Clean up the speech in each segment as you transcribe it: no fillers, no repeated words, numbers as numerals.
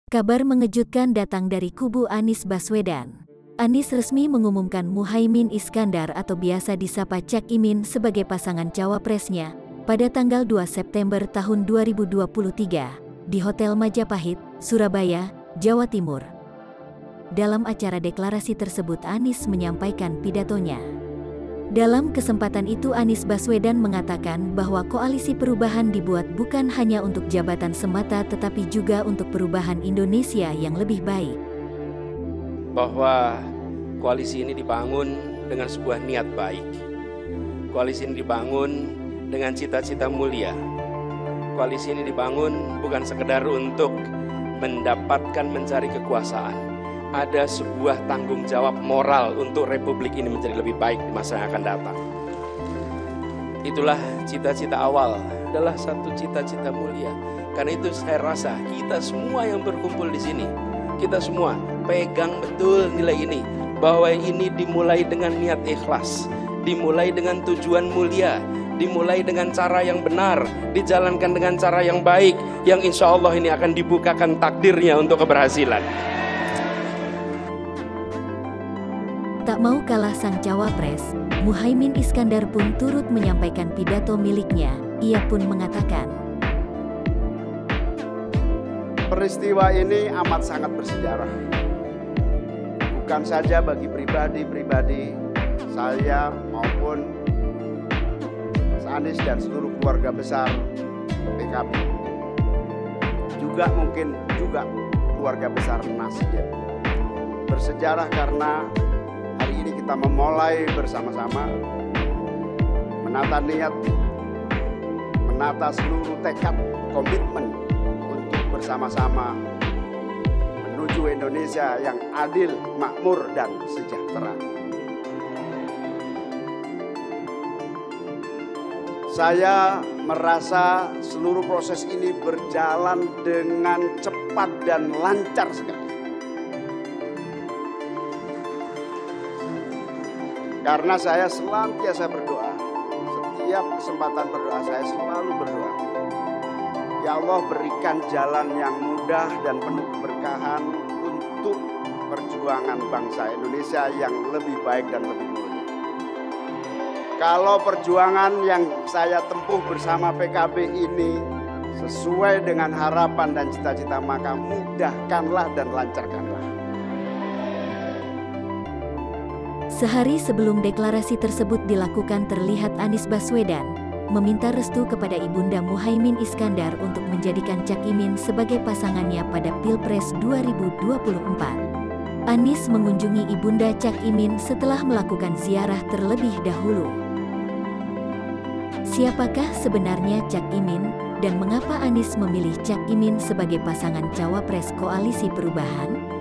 Kabar mengejutkan datang dari kubu Anies Baswedan. Anies resmi mengumumkan Muhaimin Iskandar atau biasa disapa Cak Imin sebagai pasangan cawapresnya pada tanggal 2 September tahun 2023 di Hotel Majapahit, Surabaya, Jawa Timur. Dalam acara deklarasi tersebut Anies menyampaikan pidatonya. Dalam kesempatan itu Anies Baswedan mengatakan bahwa koalisi perubahan dibuat bukan hanya untuk jabatan semata tetapi juga untuk perubahan Indonesia yang lebih baik. Bahwa koalisi ini dibangun dengan sebuah niat baik. Koalisi ini dibangun dengan cita-cita mulia. Koalisi ini dibangun bukan sekedar untuk mendapatkan mencari kekuasaan. Ada sebuah tanggung jawab moral untuk republik ini menjadi lebih baik di masa yang akan datang. Itulah cita-cita awal, adalah satu cita-cita mulia. Karena itu saya rasa kita semua yang berkumpul di sini, kita semua pegang betul nilai ini, bahwa ini dimulai dengan niat ikhlas, dimulai dengan tujuan mulia, dimulai dengan cara yang benar, dijalankan dengan cara yang baik, yang insya Allah ini akan dibukakan takdirnya untuk keberhasilan. Tak mau kalah sang cawapres, Muhaimin Iskandar pun turut menyampaikan pidato miliknya. Ia pun mengatakan, peristiwa ini amat sangat bersejarah. Bukan saja bagi pribadi-pribadi saya maupun Mas Anies dan seluruh keluarga besar PKB. Juga mungkin juga keluarga besar Nasdem. Bersejarah karena hari ini kita memulai bersama-sama menata niat, menata seluruh tekad, komitmen untuk bersama-sama menuju Indonesia yang adil, makmur, dan sejahtera. Saya merasa seluruh proses ini berjalan dengan cepat dan lancar sekali. Karena saya senantiasa berdoa, setiap kesempatan berdoa saya selalu berdoa. Ya Allah, berikan jalan yang mudah dan penuh keberkahan untuk perjuangan bangsa Indonesia yang lebih baik dan lebih mulia. Kalau perjuangan yang saya tempuh bersama PKB ini sesuai dengan harapan dan cita-cita, maka mudahkanlah dan lancarkanlah. Sehari sebelum deklarasi tersebut dilakukan terlihat Anies Baswedan meminta restu kepada Ibunda Muhaimin Iskandar untuk menjadikan Cak Imin sebagai pasangannya pada Pilpres 2024. Anies mengunjungi Ibunda Cak Imin setelah melakukan ziarah terlebih dahulu. Siapakah sebenarnya Cak Imin dan mengapa Anies memilih Cak Imin sebagai pasangan cawapres koalisi perubahan?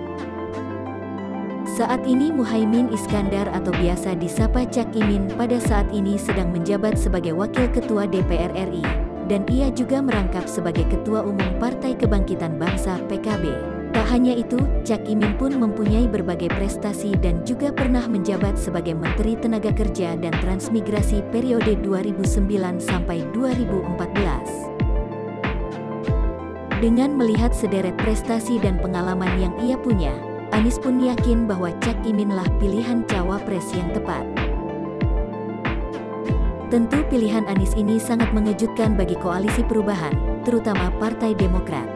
Saat ini Muhaimin Iskandar atau biasa disapa Cak Imin pada saat ini sedang menjabat sebagai Wakil Ketua DPR RI dan ia juga merangkap sebagai Ketua Umum Partai Kebangkitan Bangsa (PKB). Tak hanya itu, Cak Imin pun mempunyai berbagai prestasi dan juga pernah menjabat sebagai Menteri Tenaga Kerja dan Transmigrasi periode 2009 sampai 2014. Dengan melihat sederet prestasi dan pengalaman yang ia punya, Anies pun yakin bahwa Cak Iminlah pilihan cawapres yang tepat. Tentu pilihan Anies ini sangat mengejutkan bagi koalisi perubahan, terutama Partai Demokrat.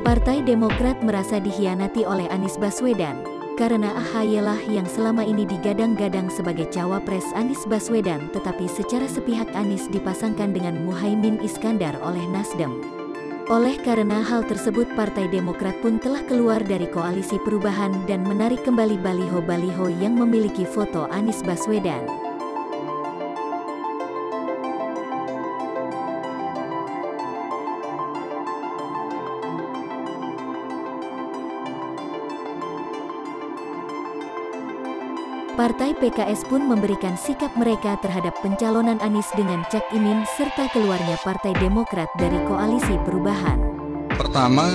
Partai Demokrat merasa dikhianati oleh Anies Baswedan, karena AHY lah yang selama ini digadang-gadang sebagai cawapres Anies Baswedan, tetapi secara sepihak Anies dipasangkan dengan Muhaimin Iskandar oleh Nasdem. Oleh karena hal tersebut Partai Demokrat pun telah keluar dari koalisi perubahan dan menarik kembali baliho-baliho yang memiliki foto Anies Baswedan. Partai PKS pun memberikan sikap mereka terhadap pencalonan Anies dengan Cak Imin serta keluarnya Partai Demokrat dari koalisi perubahan. Pertama,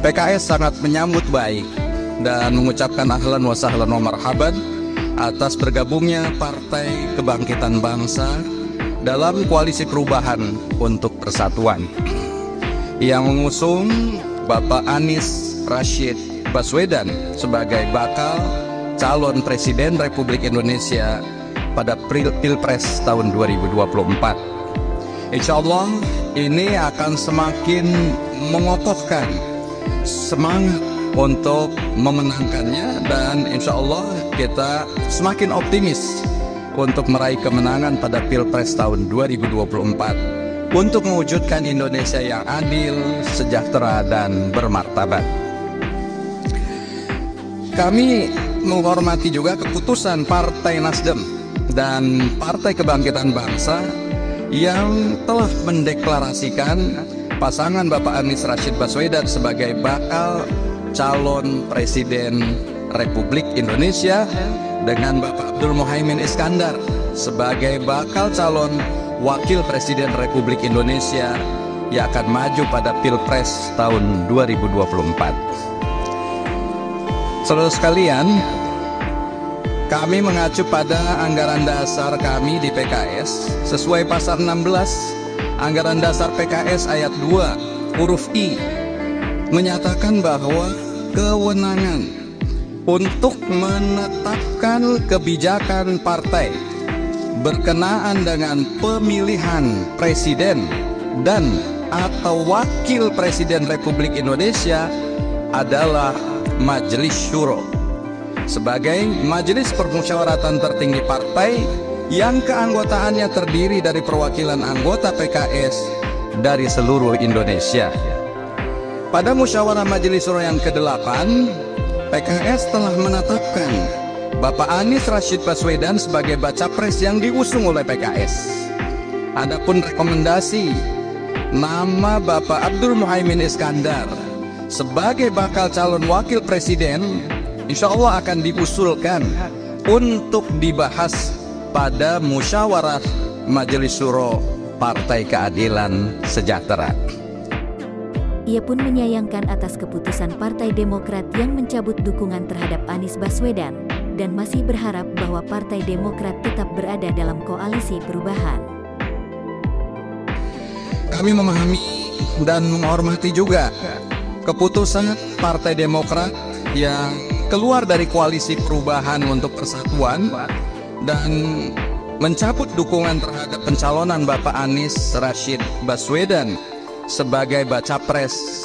PKS sangat menyambut baik dan mengucapkan ahlan wa sahlan wa marhaban atas bergabungnya Partai Kebangkitan Bangsa dalam koalisi perubahan untuk persatuan yang mengusung Bapak Anies Rashid Baswedan sebagai bakal calon Presiden Republik Indonesia pada Pilpres tahun 2024. Insya Allah ini akan semakin mengokohkan semangat untuk memenangkannya, dan insya Allah kita semakin optimis untuk meraih kemenangan pada Pilpres tahun 2024 untuk mewujudkan Indonesia yang adil, sejahtera, dan bermartabat. Kami menghormati juga keputusan Partai Nasdem dan Partai Kebangkitan Bangsa yang telah mendeklarasikan pasangan Bapak Anies Rashid Baswedan sebagai bakal calon Presiden Republik Indonesia dengan Bapak Abdul Muhaimin Iskandar sebagai bakal calon Wakil Presiden Republik Indonesia yang akan maju pada Pilpres tahun 2024. Saudara sekalian, kami mengacu pada anggaran dasar kami di PKS sesuai pasal 16 Anggaran Dasar PKS ayat 2 huruf I menyatakan bahwa kewenangan untuk menetapkan kebijakan partai berkenaan dengan pemilihan presiden dan atau wakil presiden Republik Indonesia adalah Majelis Syuro sebagai majelis permusyawaratan tertinggi partai yang keanggotaannya terdiri dari perwakilan anggota PKS dari seluruh Indonesia. Pada musyawarah Majelis Syuro yang ke-8, PKS telah menetapkan Bapak Anies Rashid Baswedan sebagai baca pres yang diusung oleh PKS. Adapun rekomendasi nama Bapak Abdul Muhaimin Iskandar sebagai bakal calon wakil presiden insya Allah akan diusulkan untuk dibahas pada musyawarah Majelis Syuro Partai Keadilan Sejahtera. Ia pun menyayangkan atas keputusan Partai Demokrat yang mencabut dukungan terhadap Anies Baswedan dan masih berharap bahwa Partai Demokrat tetap berada dalam koalisi perubahan. Kami memahami dan menghormati juga keputusan Partai Demokrat yang keluar dari koalisi perubahan untuk persatuan dan mencabut dukungan terhadap pencalonan Bapak Anies Rashid Baswedan sebagai baca pres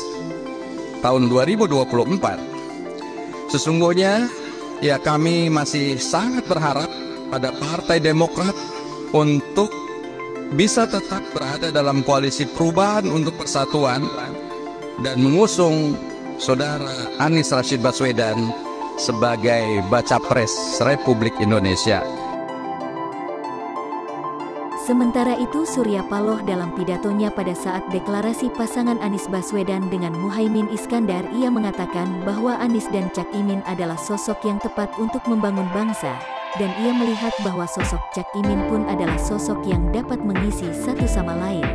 tahun 2024. Sesungguhnya ya kami masih sangat berharap pada Partai Demokrat untuk bisa tetap berada dalam koalisi perubahan untuk persatuan dan mengusung Saudara Anies Rashid Baswedan sebagai baca pres Republik Indonesia. Sementara itu, Surya Paloh dalam pidatonya pada saat deklarasi pasangan Anies Baswedan dengan Muhaimin Iskandar, ia mengatakan bahwa Anies dan Cak Imin adalah sosok yang tepat untuk membangun bangsa, dan ia melihat bahwa sosok Cak Imin pun adalah sosok yang dapat mengisi satu sama lain.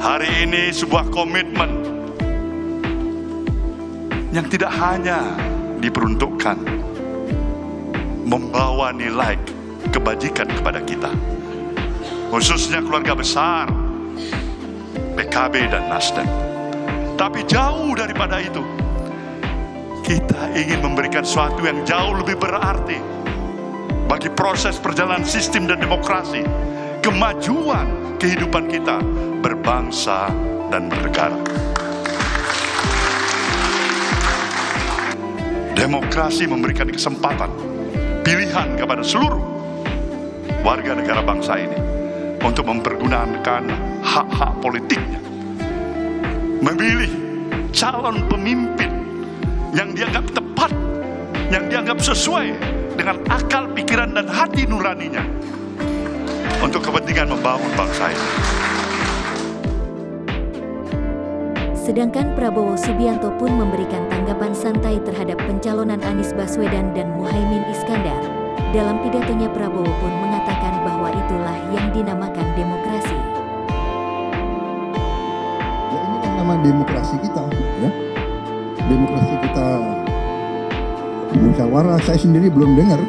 Hari ini sebuah komitmen yang tidak hanya diperuntukkan membawa nilai kebajikan kepada kita, khususnya keluarga besar PKB dan Nasdem, tapi jauh daripada itu, kita ingin memberikan sesuatu yang jauh lebih berarti bagi proses perjalanan sistem dan demokrasi, kemajuan kehidupan kita berbangsa dan bernegara. Demokrasi memberikan kesempatan, pilihan kepada seluruh warga negara bangsa ini untuk mempergunakan hak-hak politiknya, memilih calon pemimpin yang dianggap tepat, yang dianggap sesuai dengan akal, pikiran, dan hati nuraninya untuk kepentingan membangun bangsa ini. Sedangkan Prabowo Subianto pun memberikan tanggapan santai terhadap pencalonan Anies Baswedan dan Muhaimin Iskandar. Dalam pidatonya, Prabowo pun mengatakan bahwa itulah yang dinamakan demokrasi. Ya, ini kan nama demokrasi kita, ya. Demokrasi kita musyawarah. Saya sendiri belum dengar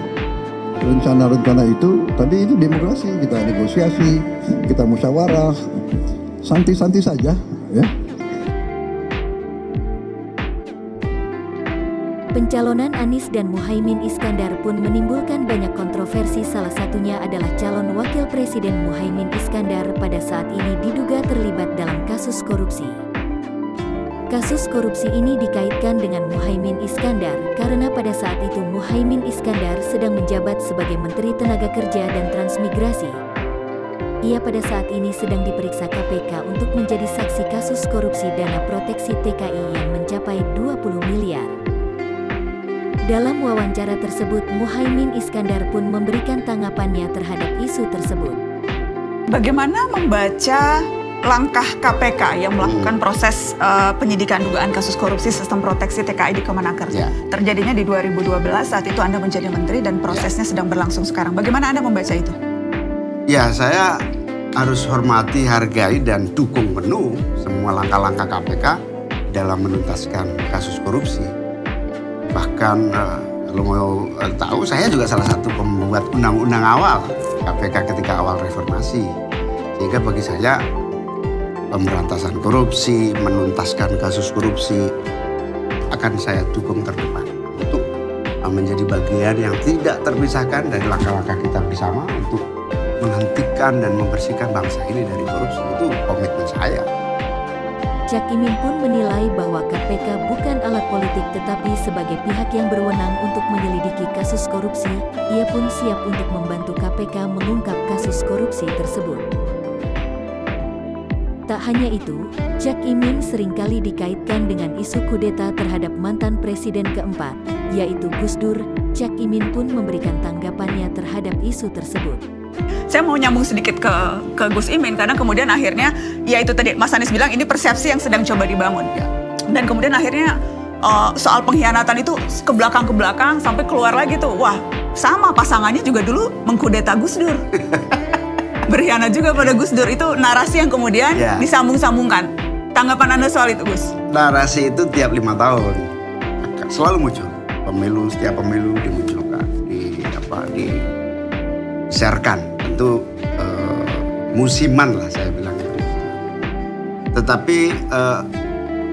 rencana-rencana itu, tapi itu demokrasi. Kita negosiasi, kita musyawarah, santai-santai saja, ya. Pencalonan Anies dan Muhaimin Iskandar pun menimbulkan banyak kontroversi, salah satunya adalah calon wakil presiden Muhaimin Iskandar pada saat ini diduga terlibat dalam kasus korupsi. Kasus korupsi ini dikaitkan dengan Muhaimin Iskandar karena pada saat itu Muhaimin Iskandar sedang menjabat sebagai Menteri Tenaga Kerja dan Transmigrasi. Ia pada saat ini sedang diperiksa KPK untuk menjadi saksi kasus korupsi dana proteksi TKI yang mencapai 20 miliar. Dalam wawancara tersebut, Muhaimin Iskandar pun memberikan tanggapannya terhadap isu tersebut. Bagaimana membaca langkah KPK yang melakukan proses penyidikan dugaan kasus korupsi sistem proteksi TKI di Kemenaker? Terjadinya di 2012, saat itu Anda menjadi menteri dan prosesnya sedang berlangsung sekarang. Bagaimana Anda membaca itu? Ya, saya harus hormati, hargai, dan dukung penuh semua langkah-langkah KPK dalam menuntaskan kasus korupsi. Bahkan kalau mau tahu, saya juga salah satu pembuat undang-undang awal KPK ketika awal reformasi. Sehingga bagi saya pemberantasan korupsi, menuntaskan kasus korupsi akan saya dukung terdepan untuk menjadi bagian yang tidak terpisahkan dari langkah-langkah kita bersama untuk menghentikan dan membersihkan bangsa ini dari korupsi. Itu komitmen saya. Cak Imin pun menilai bahwa KPK bukan alat politik tetapi sebagai pihak yang berwenang untuk menyelidiki kasus korupsi, ia pun siap untuk membantu KPK mengungkap kasus korupsi tersebut. Tak hanya itu, Cak Imin seringkali dikaitkan dengan isu kudeta terhadap mantan presiden keempat, yaitu Gus Dur. Cak Imin pun memberikan tanggapannya terhadap isu tersebut. Saya mau nyambung sedikit ke Gus Imin karena kemudian akhirnya ya itu tadi Mas Anies bilang ini persepsi yang sedang coba dibangun. Dan kemudian akhirnya soal pengkhianatan itu ke belakang sampai keluar lagi tuh. Wah, sama pasangannya juga dulu mengkudeta Gus Dur. Berkhianat juga pada Gus Dur, itu narasi yang kemudian disambung-sambungkan. Tanggapan Anda soal itu, Gus? Narasi itu tiap 5 tahun selalu muncul. Setiap pemilu dimunculkan, disiarkan. Tentu musiman lah saya bilang. Tetapi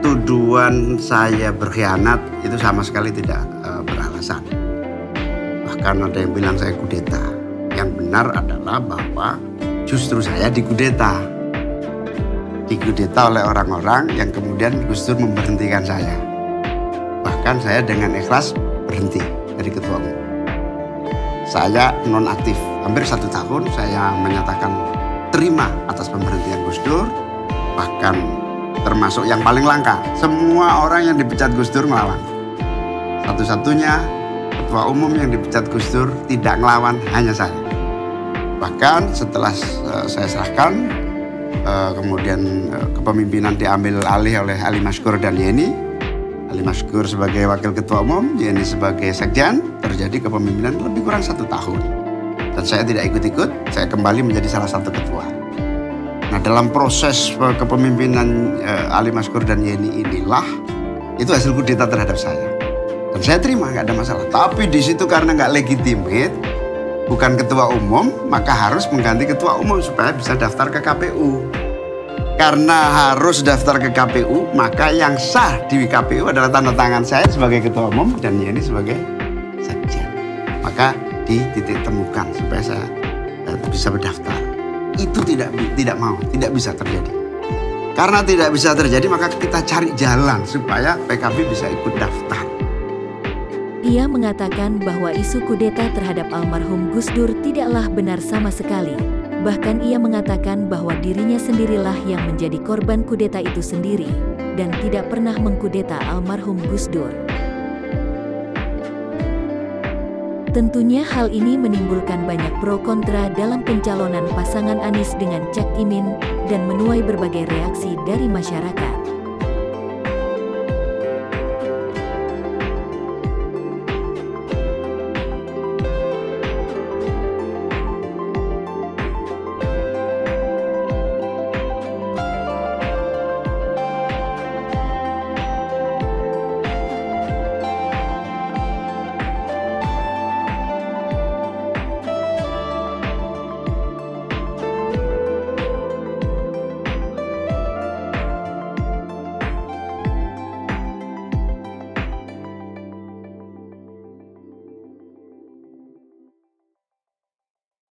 tuduhan saya berkhianat itu sama sekali tidak beralasan. Bahkan ada yang bilang saya kudeta. Yang benar adalah bahwa justru saya dikudeta. Dikudeta oleh orang-orang yang kemudian Gus Dur memberhentikan saya. Bahkan saya dengan ikhlas berhenti dari ketua umum. Saya nonaktif. Hampir 1 tahun saya menyatakan terima atas pemberhentian Gus Dur. Bahkan termasuk yang paling langka, semua orang yang dipecat Gus Dur melawan. Satu-satunya ketua umum yang dipecat Gus Dur tidak ngelawan hanya saya. Bahkan setelah saya serahkan, kemudian kepemimpinan diambil alih oleh Ali Maskur dan Yeni. Ali Maskur sebagai wakil ketua umum, Yeni sebagai sekjen, terjadi kepemimpinan lebih kurang 1 tahun. Dan saya tidak ikut-ikut, saya kembali menjadi salah satu ketua. Nah, dalam proses kepemimpinan Ali Maskur dan Yeni inilah, itu hasil kudeta terhadap saya. Dan saya terima, nggak ada masalah. Tapi di situ karena nggak legitimate, bukan ketua umum, maka harus mengganti ketua umum supaya bisa daftar ke KPU. Karena harus daftar ke KPU, maka yang sah di KPU adalah tanda tangan saya sebagai ketua umum dan Yeni sebagai sekjen. Maka dititik temukan supaya saya bisa berdaftar. Itu tidak bisa terjadi. Karena tidak bisa terjadi, maka kita cari jalan supaya PKB bisa ikut daftar. Ia mengatakan bahwa isu kudeta terhadap almarhum Gus Dur tidaklah benar sama sekali. Bahkan ia mengatakan bahwa dirinya sendirilah yang menjadi korban kudeta itu sendiri dan tidak pernah mengkudeta almarhum Gus Dur. Tentunya hal ini menimbulkan banyak pro kontra dalam pencalonan pasangan Anies dengan Cak Imin dan menuai berbagai reaksi dari masyarakat.